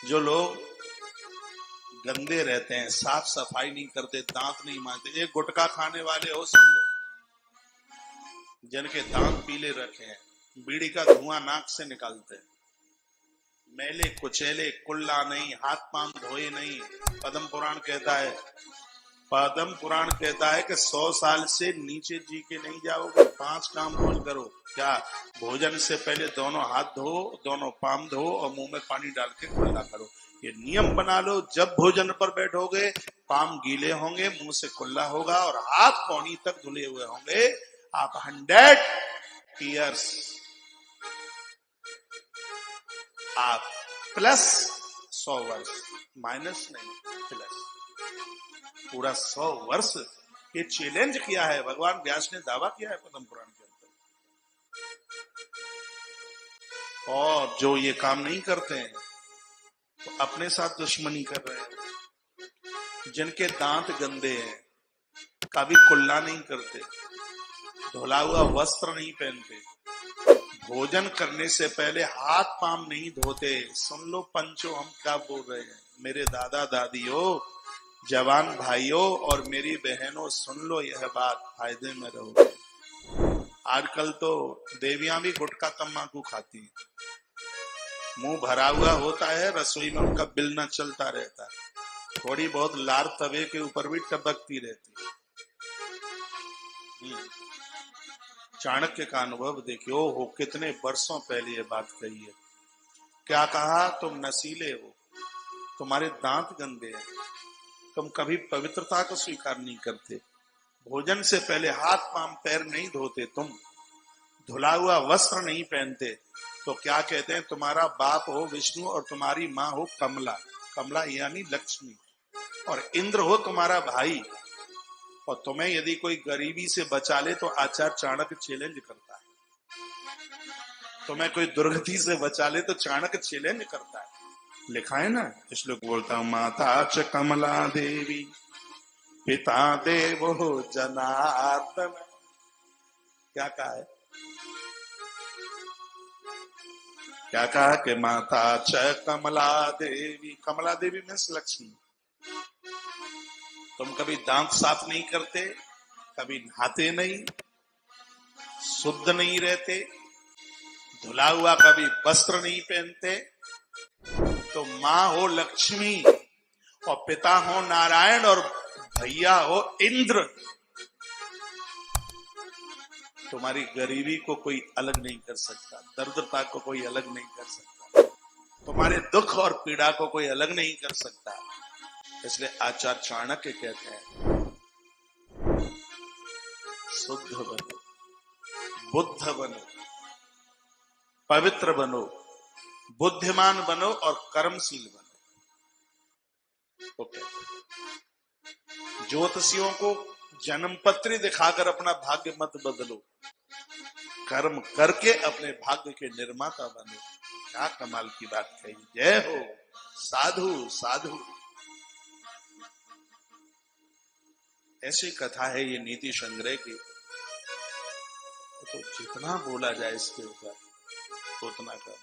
जो लोग गंदे रहते हैं, साफ सफाई नहीं करते, दांत नहीं मांजते, एक गुटखा खाने वाले हो सुन लो, जिनके दांत पीले रखे हैं, बीड़ी का धुआं नाक से निकालते हैं, मैले कुचेले, कुल्ला नहीं, हाथ पांव धोए नहीं। पद्म पुराण कहता है, पद्म पुराण कहता है कि 100 साल से नीचे जी के नहीं जाओगे। 5 काम रोज करो। क्या? भोजन से पहले दोनों हाथ धो, दोनों पाम धो और मुंह में पानी डाल के कुल्ला करो। ये नियम बना लो, जब भोजन पर बैठोगे पाम गीले होंगे, मुंह से कुल्ला होगा और हाथ पौनी तक धुले हुए होंगे। आप 100 ईयर्स आप प्लस 100 वर्ष, माइनस नहीं, प्लस पूरा 100 वर्ष। ये चैलेंज किया है भगवान व्यास ने, दावा किया है पद्म पुराण के अंदर। और जो ये काम नहीं करते हैं तो अपने साथ दुश्मनी कर रहे हैं। जिनके दांत गंदे हैं, कभी कुल्ला नहीं करते, धुला हुआ वस्त्र नहीं पहनते, भोजन करने से पहले हाथ पांव नहीं धोते। सुन लो पंचो, हम क्या बोल रहे हैं। मेरे दादा दादियों, जवान भाइयों और मेरी बहनों, सुन लो यह बात, फायदे में रहोगे। आजकल तो देवियां भी गुटखा तम्बाकू खाती हैं, मुंह भरा हुआ होता है, रसोई में उनका बिलना चलता रहता है, थोड़ी बहुत लार तवे के ऊपर भी टपकती रहती है। चाणक्य का अनुभव देखियो हो, कितने वर्षों पहले ये बात कही है। क्या कहा? तुम नशीले हो, तुम्हारे दांत गंदे हैं, तुम कभी पवित्रता को स्वीकार नहीं करते, भोजन से पहले हाथ पांव पैर नहीं धोते, तुम धुला हुआ वस्त्र नहीं पहनते। तो क्या कहते हैं? तुम्हारा बाप हो विष्णु और तुम्हारी माँ हो कमला, कमला यानी लक्ष्मी, और इंद्र हो तुम्हारा भाई। और तुम्हें यदि कोई गरीबी से बचा ले तो आचार्य चाणक्य चैलेंज करता है, तुम्हें कोई दुर्गति से बचा ले तो चाणक्य चैलेंज करता है। लिखा है ना, इसलिए बोलता हूं, माता च कमला देवी पिता देवो जनार्दन। क्या कहा है? क्या कहा कि माता च कमला देवी, कमला देवी मीन्स लक्ष्मी। तुम कभी दांत साफ नहीं करते, कभी नहाते नहीं, शुद्ध नहीं रहते, धुला हुआ कभी वस्त्र नहीं पहनते, तो माँ हो लक्ष्मी और पिता हो नारायण और भैया हो इंद्र। तुम्हारी गरीबी को कोई अलग नहीं कर सकता, दरिद्रता को कोई अलग नहीं कर सकता, तुम्हारे दुख और पीड़ा को कोई अलग नहीं कर सकता। इसलिए आचार्य चाणक्य कहते हैं, शुद्ध बनो, बुद्ध बनो, पवित्र बनो, बुद्धिमान बनो और कर्मशील बनो। ओके। ज्योतिषियों को जन्मपत्री दिखाकर अपना भाग्य मत बदलो, कर्म करके अपने भाग्य के निर्माता बनो। क्या कमाल की बात कही। जय हो। साधु साधु। ऐसी कथा है ये नीति संग्रह की, तो जितना बोला जाए इसके ऊपर उतना कम।